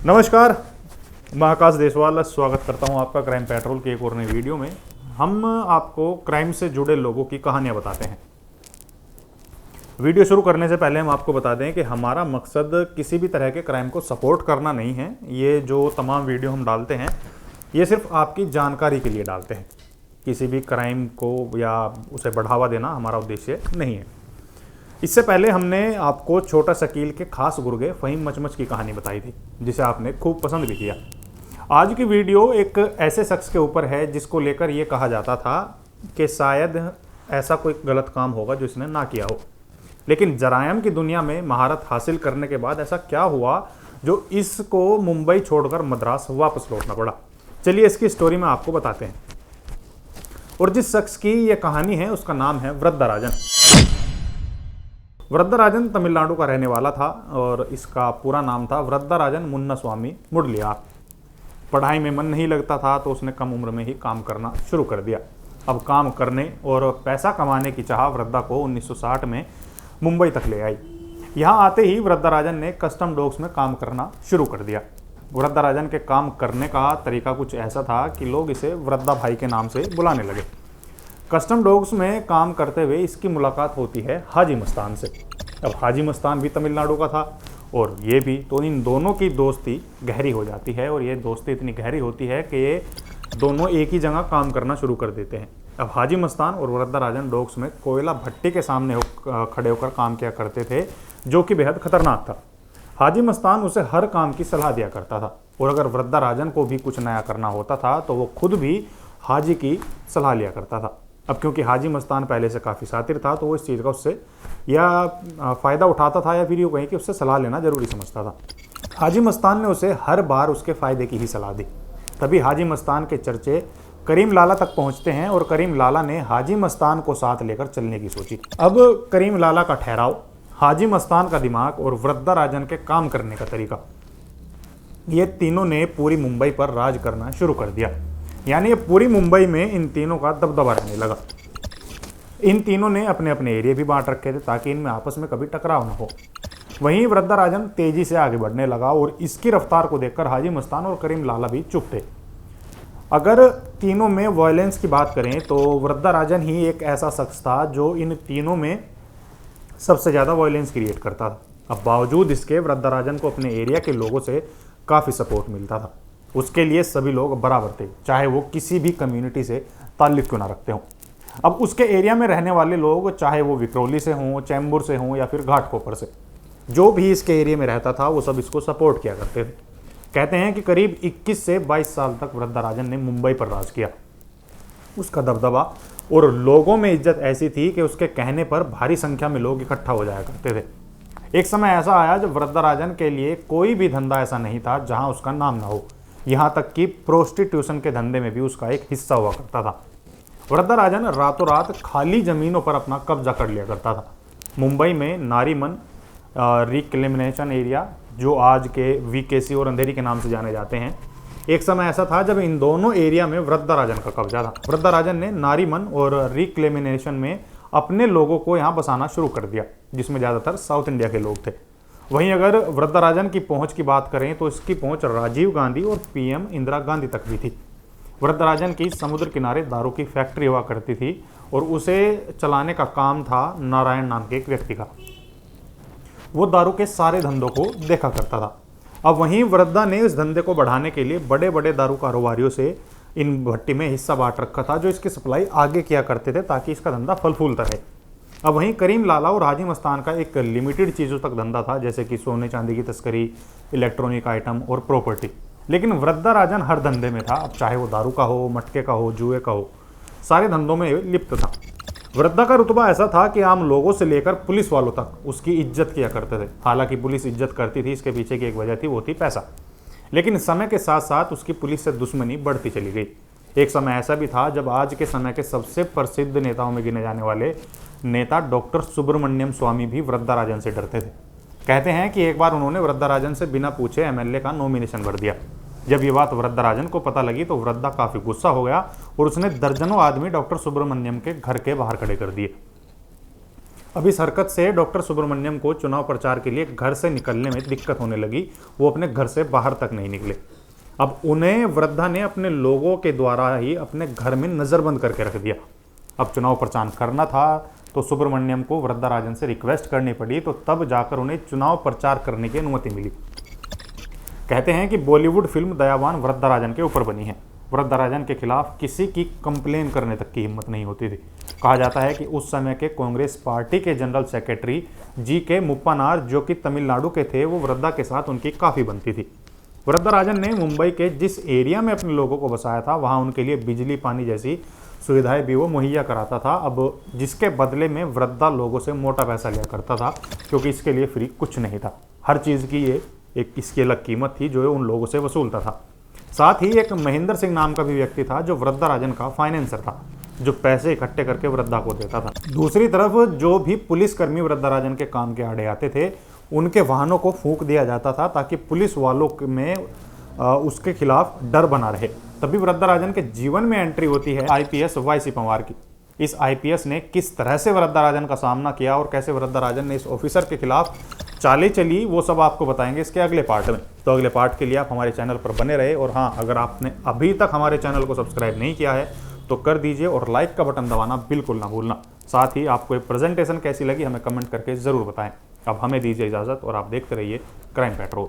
नमस्कार, मैं आकाश देसवाल स्वागत करता हूं आपका क्राइम पेट्रोल के एक और नई वीडियो में। हम आपको क्राइम से जुड़े लोगों की कहानियां बताते हैं। वीडियो शुरू करने से पहले हम आपको बता दें कि हमारा मकसद किसी भी तरह के क्राइम को सपोर्ट करना नहीं है। ये जो तमाम वीडियो हम डालते हैं ये सिर्फ आपकी जानकारी के लिए डालते हैं। किसी भी क्राइम को या उसे बढ़ावा देना हमारा उद्देश्य नहीं है। इससे पहले हमने आपको छोटा शकील के खास गुर्गे फ़हीम मचमच की कहानी बताई थी, जिसे आपने खूब पसंद भी किया। आज की वीडियो एक ऐसे शख्स के ऊपर है जिसको लेकर ये कहा जाता था कि शायद ऐसा कोई गलत काम होगा जो इसने ना किया हो, लेकिन जरायम की दुनिया में महारत हासिल करने के बाद ऐसा क्या हुआ जो इसको मुंबई छोड़कर मद्रास वापस लौटना पड़ा। चलिए इसकी स्टोरी में आपको बताते हैं। और जिस शख्स की ये कहानी है उसका नाम है वरदराजन। वरदराजन तमिलनाडु का रहने वाला था और इसका पूरा नाम था वरदराजन मुन्नास्वामी मुडलियार। पढ़ाई में मन नहीं लगता था तो उसने कम उम्र में ही काम करना शुरू कर दिया। अब काम करने और पैसा कमाने की चाह वृद्धा को 1960 में मुंबई तक ले आई। यहाँ आते ही वरदराजन ने कस्टम डॉक्स में काम करना शुरू कर दिया। वरदराजन के काम करने का तरीका कुछ ऐसा था कि लोग इसे वृद्धा भाई के नाम से बुलाने लगे। कस्टम डॉग्स में काम करते हुए इसकी मुलाकात होती है हाजी मस्तान से। अब हाजी मस्तान भी तमिलनाडु का था और ये भी, तो इन दोनों की दोस्ती गहरी हो जाती है। और ये दोस्ती इतनी गहरी होती है कि ये दोनों एक ही जगह काम करना शुरू कर देते हैं। अब हाजी मस्तान और वरदराजन डॉग्स में कोयला भट्टी के सामने खड़े होकर काम किया करते थे, जो कि बेहद खतरनाक था। हाजी मस्तान उसे हर काम की सलाह दिया करता था और अगर वरदराजन को भी कुछ नया करना होता था तो वो खुद भी हाजी की सलाह लिया करता था। अब क्योंकि हाजी मस्तान पहले से काफ़ी शातिर था तो वो इस चीज़ का उससे या फ़ायदा उठाता था या फिर यूँ कहें कि उससे सलाह लेना ज़रूरी समझता था। हाजी मस्तान ने उसे हर बार उसके फ़ायदे की ही सलाह दी। तभी हाजी मस्तान के चर्चे करीम लाला तक पहुंचते हैं और करीम लाला ने हाजी मस्तान को साथ लेकर चलने की सोची। अब करीम लाला का ठहराव, हाजी मस्तान का दिमाग और वरदराजन के काम करने का तरीका, ये तीनों ने पूरी मुंबई पर राज करना शुरू कर दिया। यानी ये पूरी मुंबई में इन तीनों का दबदबा रहने लगा। इन तीनों ने अपने अपने एरिया भी बांट रखे थे ताकि इनमें आपस में कभी टकराव न हो। वहीं वरदराजन तेजी से आगे बढ़ने लगा और इसकी रफ्तार को देखकर हाजी मस्तान और करीम लाला भी चुप थे। अगर तीनों में वायलेंस की बात करें तो वरदराजन ही एक ऐसा शख्स था जो इन तीनों में सबसे ज़्यादा वायलेंस क्रिएट करता था। अब बावजूद इसके वरदराजन को अपने एरिया के लोगों से काफ़ी सपोर्ट मिलता था। उसके लिए सभी लोग बराबर थे, चाहे वो किसी भी कम्युनिटी से ताल्लुक़ क्यों ना रखते हों। अब उसके एरिया में रहने वाले लोग, चाहे वो विक्रोली से हों, चैम्बूर से हों या फिर घाटकोपर से, जो भी इसके एरिया में रहता था वो सब इसको सपोर्ट किया करते थे। कहते हैं कि करीब 21 से 22 साल तक वरदराजन ने मुंबई पर राज किया। उसका दबदबा और लोगों में इज्जत ऐसी थी कि उसके कहने पर भारी संख्या में लोग इकट्ठा हो जाया करते थे। एक समय ऐसा आया जब वरदराजन के लिए कोई भी धंधा ऐसा नहीं था जहाँ उसका नाम ना हो। यहाँ तक कि प्रोस्टिट्यूशन के धंधे में भी उसका एक हिस्सा हुआ करता था। वरदराजन रातों रात खाली ज़मीनों पर अपना कब्जा कर लिया करता था। मुंबई में नारीमन रिक्लेमिनेशन एरिया, जो आज के वीकेसी और अंधेरी के नाम से जाने जाते हैं, एक समय ऐसा था जब इन दोनों एरिया में वरदराजन का कब्जा था। वरदराजन ने नारीमन और रिक्लेमिनेशन में अपने लोगों को यहाँ बसाना शुरू कर दिया, जिसमें ज़्यादातर साउथ इंडिया के लोग थे। वहीं अगर वरदराजन की पहुंच की बात करें तो इसकी पहुंच राजीव गांधी और पीएम इंदिरा गांधी तक भी थी। वरदराजन की समुद्र किनारे दारू की फैक्ट्री हुआ करती थी और उसे चलाने का काम था नारायण नाम के एक व्यक्ति का। वो दारू के सारे धंधों को देखा करता था। अब वहीं वरदा ने इस धंधे को बढ़ाने के लिए बड़े बड़े दारू कारोबारियों से इन भट्टी में हिस्सा बांट रखा था, जो इसकी सप्लाई आगे किया करते थे ताकि इसका धंधा फल फूलता रहे। अब वहीं करीम लाला और हाजी मस्तान का एक लिमिटेड चीज़ों तक धंधा था, जैसे कि सोने चांदी की तस्करी, इलेक्ट्रॉनिक आइटम और प्रॉपर्टी। लेकिन वरदराजन हर धंधे में था। अब चाहे वो दारू का हो, मटके का हो, जुए का हो, सारे धंधों में लिप्त था। वरदा का रुतबा ऐसा था कि आम लोगों से लेकर पुलिस वालों तक उसकी इज्जत किया करते थे। हालांकि पुलिस इज्जत करती थी, इसके पीछे की एक वजह थी, वो थी पैसा। लेकिन समय के साथ साथ उसकी पुलिस से दुश्मनी बढ़ती चली गई। एक समय ऐसा भी था जब आज के समय के सबसे प्रसिद्ध नेताओं में गिने जाने वाले नेता डॉक्टर सुब्रमण्यम स्वामी भी वरदराजन से डरते थे। कहते हैं कि एक बार उन्होंने वरदराजन से बिना पूछे एमएलए का नॉमिनेशन भर दिया। जब ये बात वरदराजन को पता लगी तो वरदा काफ़ी गुस्सा हो गया और उसने दर्जनों आदमी डॉक्टर सुब्रमण्यम के घर के बाहर खड़े कर दिए। अब इस हरकत से डॉक्टर सुब्रमण्यम को चुनाव प्रचार के लिए घर से निकलने में दिक्कत होने लगी। वो अपने घर से बाहर तक नहीं निकले। अब उन्हें वृद्धा ने अपने लोगों के द्वारा ही अपने घर में नजरबंद करके रख दिया। अब चुनाव प्रचार करना था तो सुब्रमण्यम को वृद्धा राजन से रिक्वेस्ट करनी पड़ी, तो तब जाकर उन्हें चुनाव प्रचार करने की अनुमति मिली। कहते हैं कि बॉलीवुड फिल्म दयावान वृद्धा राजन के ऊपर बनी है। वृद्धा राजन के खिलाफ किसी की कंप्लेन करने तक की हिम्मत नहीं होती थी। कहा जाता है कि उस समय के कांग्रेस पार्टी के जनरल सेक्रेटरी जी.के. मुप्पानार, जो कि तमिलनाडु के थे, वो वृद्धा के साथ उनकी काफ़ी बनती थी। वृद्धा राजन ने मुंबई के जिस एरिया में अपने लोगों को बसाया था, वहाँ उनके लिए बिजली पानी जैसी सुविधाएं भी वो मुहैया कराता था। अब जिसके बदले में वृद्धा लोगों से मोटा पैसा लिया करता था, क्योंकि इसके लिए फ्री कुछ नहीं था। हर चीज़ की ये एक इसकी अलग कीमत थी जो उन लोगों से वसूलता था। साथ ही एक महेंद्र सिंह नाम का भी व्यक्ति था जो वृद्धा राजन का फाइनेंसर था, जो पैसे इकट्ठे करके वृद्धा को देता था। दूसरी तरफ जो भी पुलिसकर्मी वृद्धा राजन के काम के आड़े आते थे, उनके वाहनों को फूंक दिया जाता था ताकि पुलिस वालों में उसके खिलाफ डर बना रहे। तभी वृद्धा राजन के जीवन में एंट्री होती है आईपीएस वाई.सी. पंवार की। इस आईपीएस ने किस तरह से वृद्धा राजन का सामना किया और कैसे वृद्धा राजन ने इस ऑफिसर के खिलाफ चालें चली, वो सब आपको बताएंगे इसके अगले पार्ट में। तो अगले पार्ट के लिए आप हमारे चैनल पर बने रहे। और हाँ, अगर आपने अभी तक हमारे चैनल को सब्सक्राइब नहीं किया है तो कर दीजिए और लाइक का बटन दबाना बिल्कुल ना भूलना। साथ ही आपको ये प्रेजेंटेशन कैसी लगी हमें कमेंट करके ज़रूर बताएं। अब हमें दीजिए इजाज़त और आप देखते रहिए क्राइम पेट्रोल।